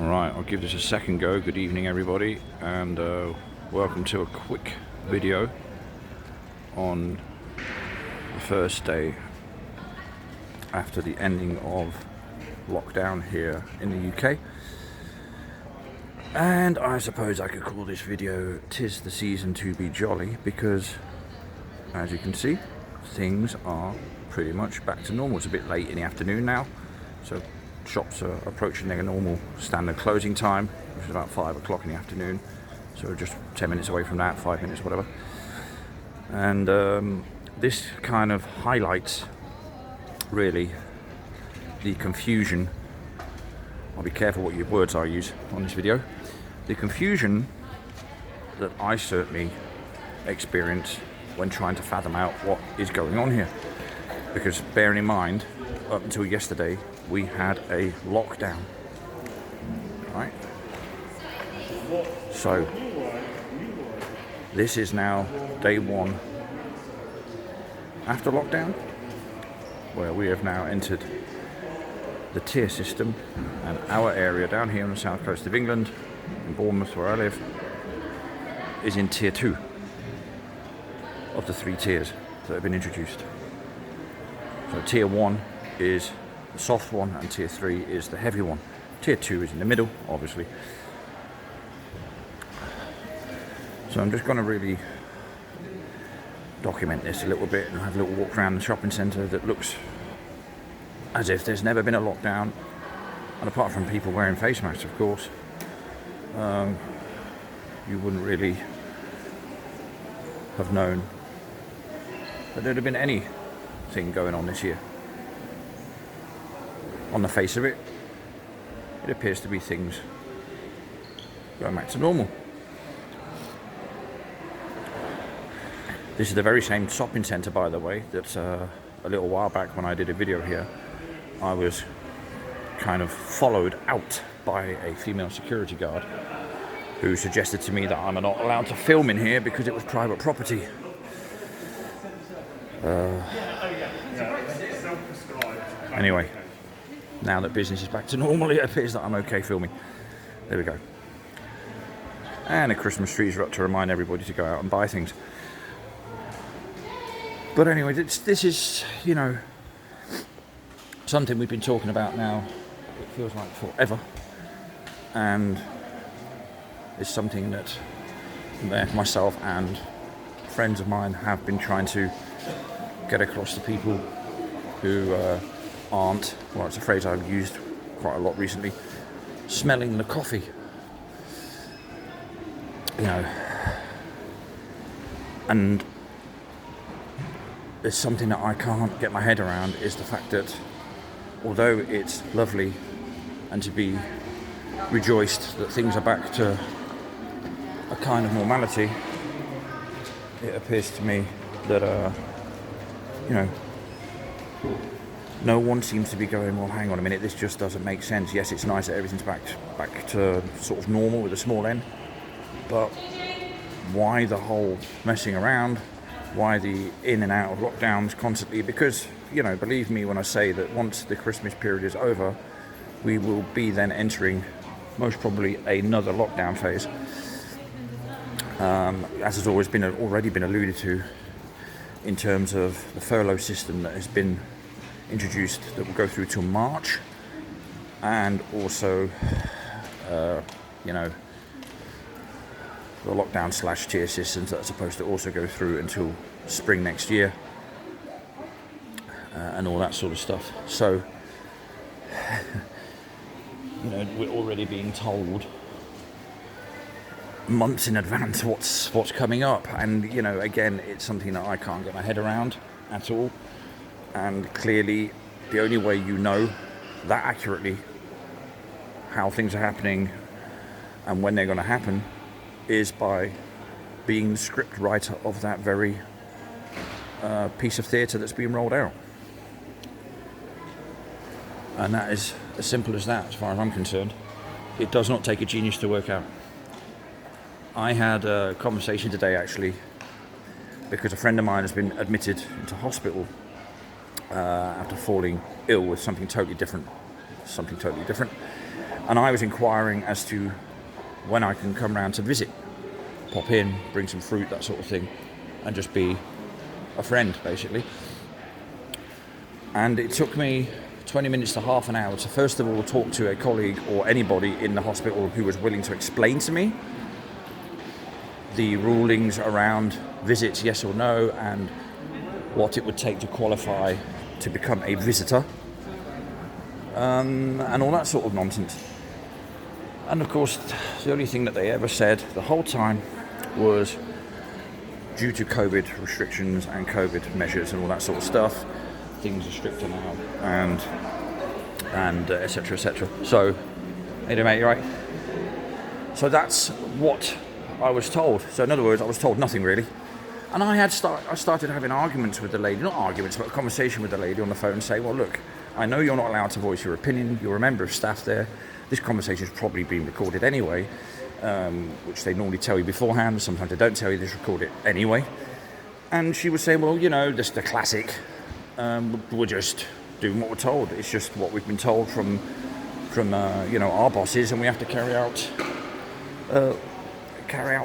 Alright, I'll give this a second go. Good evening everybody, and welcome to a quick video on the first day after the ending of lockdown here in the UK. And I suppose I could call this video "'Tis the Season to be Jolly", because as you can see, things are pretty much back to normal. It's a bit late in the afternoon now, so shops are approaching their normal standard closing time, which is about 5 o'clock in the afternoon. So we're just 10 minutes away from that, 5 minutes, whatever. And this kind of highlights really the confusion. I'll be careful what words I use on this video. The confusion that I certainly experience when trying to fathom out what is going on here. Because bearing in mind, up until yesterday, we had a lockdown, right? So this is now day one after lockdown, where we have now entered the tier system, and our area down here on the south coast of England, in Bournemouth where I live, is in tier 2 of the 3 tiers that have been introduced. So tier 1 is the soft one, and tier 3 is the heavy one. Tier 2 is in the middle, obviously. So I'm just going to really document this a little bit and have a little walk around the shopping centre that looks as if there's never been a lockdown, and apart from people wearing face masks, of course, you wouldn't really have known that there'd have been anything going on this year. On the face of it, it appears to be things going back to normal. This is the very same shopping centre, by the way, that a little while back when I did a video here, I was kind of followed out by a female security guard who suggested to me that I'm not allowed to film in here because it was private property. Anyway, now that business is back to normal, it appears that I'm okay filming. There we go. And the Christmas trees are up to remind everybody to go out and buy things. But anyway, this is, you know, something we've been talking about now, it feels like forever. And it's something that myself and friends of mine have been trying to get across to people who aren't, well, it's a phrase I've used quite a lot recently, smelling the coffee. You know, and it's something that I can't get my head around, is the fact that although it's lovely and to be rejoiced that things are back to a kind of normality, it appears to me that you know, no one seems to be going, well, hang on a minute, this just doesn't make sense. Yes, it's nice that everything's back to sort of normal with a small n, but why the whole messing around? Why the in and out of lockdowns constantly? Because, you know, believe me when I say that once the Christmas period is over, we will be then entering most probably another lockdown phase. As has already been alluded to, in terms of the furlough system that has been introduced, that will go through till March, and also you know, the lockdown / tier systems that are supposed to also go through until spring next year, and all that sort of stuff. So you know, we're already being told months in advance what's coming up, and you know, again, it's something that I can't get my head around at all. And clearly the only way you know that accurately how things are happening and when they're going to happen is by being the script writer of that very piece of theatre that's being rolled out. And that is as simple as that, as far as I'm concerned. It does not take a genius to work out. I had a conversation today, actually, because a friend of mine has been admitted into hospital after falling ill with something totally different. And I was inquiring as to when I can come round to visit, pop in, bring some fruit, that sort of thing, and just be a friend, basically. And it took me 20 minutes to half an hour to first of all talk to a colleague or anybody in the hospital who was willing to explain to me the rulings around visits, yes or no, and what it would take to qualify to become a visitor, and all that sort of nonsense. And of course, the only thing that they ever said the whole time was, due to COVID restrictions and COVID measures and all that sort of stuff, things are stricter now, and etc. etc. So, hey there, mate, you right? So that's what I was told. So in other words, I was told nothing really. And I started having arguments with the lady, not arguments, but a conversation with the lady on the phone, saying, well, look, I know you're not allowed to voice your opinion. You're a member of staff there. This conversation is probably being recorded anyway, which they normally tell you beforehand. Sometimes they don't tell you, they just record it anyway. And she was saying, well, you know, this is the classic. We're just doing what we're told. It's just what we've been told from our bosses, and we have to carry out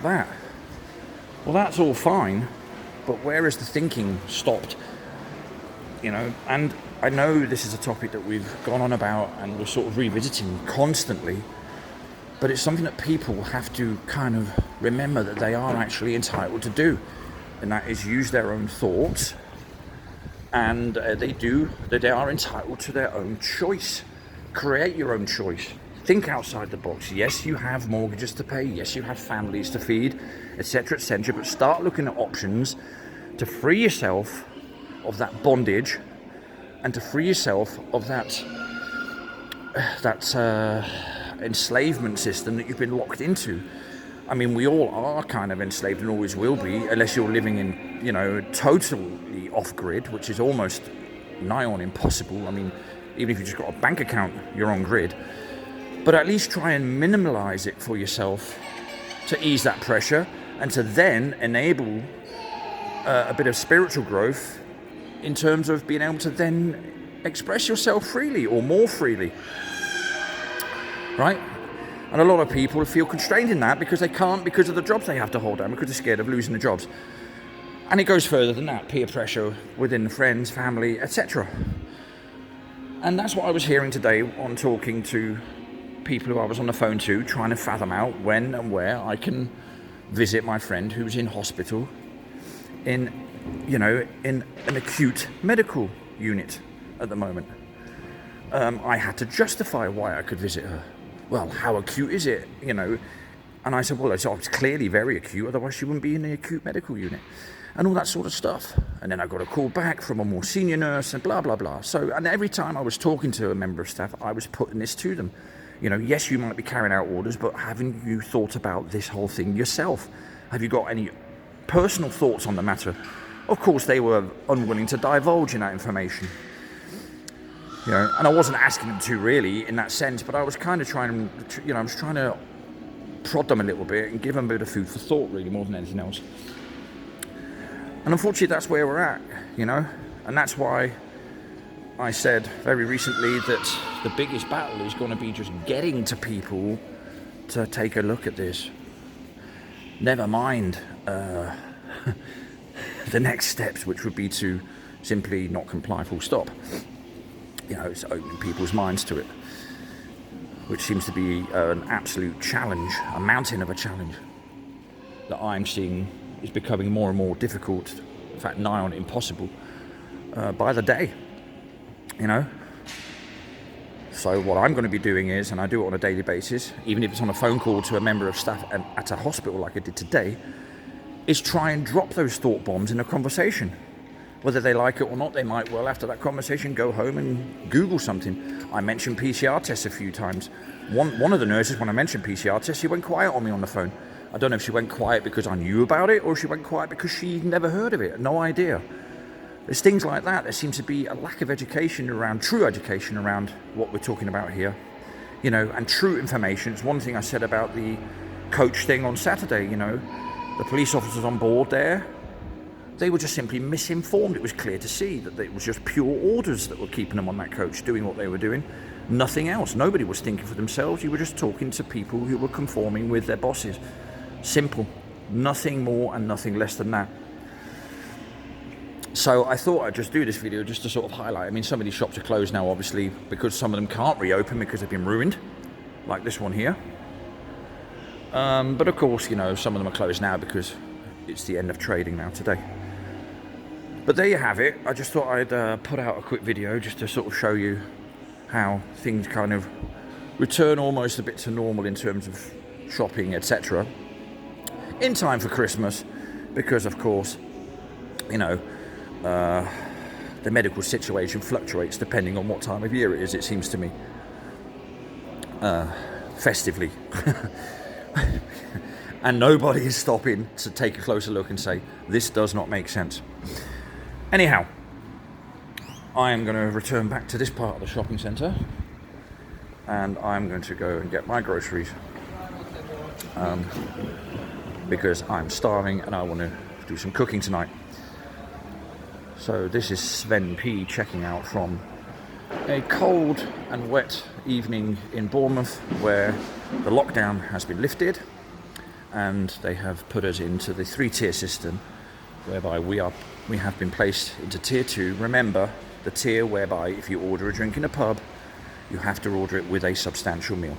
that. Well, that's all fine, but where is the thinking stopped? You know, and I know this is a topic that we've gone on about and we're sort of revisiting constantly, but it's something that people have to kind of remember that they are actually entitled to do, and that is use their own thoughts, and they are entitled to their own choice. Create your own choice. Think outside the box. Yes, you have mortgages to pay. Yes, you have families to feed, etc., etc. But start looking at options to free yourself of that bondage and to free yourself of that enslavement system that you've been locked into. I mean, we all are kind of enslaved and always will be, unless you're living in, you know, totally off-grid, which is almost nigh on impossible. I mean, even if you've just got a bank account, you're on grid. But at least try and minimize it for yourself to ease that pressure and to then enable a bit of spiritual growth in terms of being able to then express yourself freely or more freely, right? And a lot of people feel constrained in that because they can't, because of the jobs they have to hold down, because they're scared of losing the jobs. And it goes further than that, peer pressure within friends, family, etc. And that's what I was hearing today on talking to people who I was on the phone to, trying to fathom out when and where I can visit my friend who's in hospital in an acute medical unit at the moment. I had to justify why I could visit her. Well, how acute is it? You know, and I said, well, it's clearly very acute, otherwise she wouldn't be in the acute medical unit, and all that sort of stuff. And then I got a call back from a more senior nurse and blah, blah, blah. So, and every time I was talking to a member of staff, I was putting this to them. You know, yes, you might be carrying out orders, but haven't you thought about this whole thing yourself? Have you got any personal thoughts on the matter? Of course, they were unwilling to divulge in that information. You know, and I wasn't asking them to really in that sense, but I was kind of trying to prod them a little bit and give them a bit of food for thought, really, more than anything else. And unfortunately, that's where we're at, you know, and that's why I said very recently that the biggest battle is going to be just getting to people to take a look at this. Never mind the next steps, which would be to simply not comply, full stop. You know, it's opening people's minds to it, which seems to be an absolute challenge, a mountain of a challenge that I'm seeing is becoming more and more difficult, in fact, nigh on impossible by the day, you know. So what I'm going to be doing is, and I do it on a daily basis, even if it's on a phone call to a member of staff at a hospital like I did today, is try and drop those thought bombs in a conversation. Whether they like it or not, they might well, after that conversation, go home and Google something. I mentioned PCR tests a few times. One of the nurses, when I mentioned PCR tests, she went quiet on me on the phone. I don't know if she went quiet because I knew about it, or she went quiet because she'd never heard of it, no idea. There's things like that. There seems to be a lack of education around, true education around what we're talking about here. You know, and true information. It's one thing I said about the coach thing on Saturday, you know. The police officers on board there, they were just simply misinformed. It was clear to see that it was just pure orders that were keeping them on that coach doing what they were doing. Nothing else. Nobody was thinking for themselves. You were just talking to people who were conforming with their bosses. Simple. Nothing more and nothing less than that. So I thought I'd just do this video just to sort of highlight. I mean, some of these shops are closed now, obviously, because some of them can't reopen because they've been ruined, like this one here. But of course, you know, some of them are closed now because it's the end of trading now today. But there you have it. I just thought I'd put out a quick video just to sort of show you how things kind of return almost a bit to normal in terms of shopping, etc. in time for Christmas, because of course, you know, the medical situation fluctuates depending on what time of year it is, it seems to me. Festively. And nobody is stopping to take a closer look and say, this does not make sense. Anyhow, I am going to return back to this part of the shopping centre, and I'm going to go and get my groceries, because I'm starving and I want to do some cooking tonight. So this is Sven P checking out from a cold and wet evening in Bournemouth, where the lockdown has been lifted and they have put us into the 3-tier system, whereby we have been placed into tier 2. Remember, the tier whereby if you order a drink in a pub, you have to order it with a substantial meal.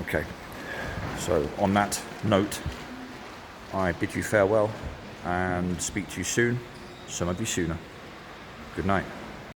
Okay, so on that note, I bid you farewell and speak to you soon, some of you sooner. Good night.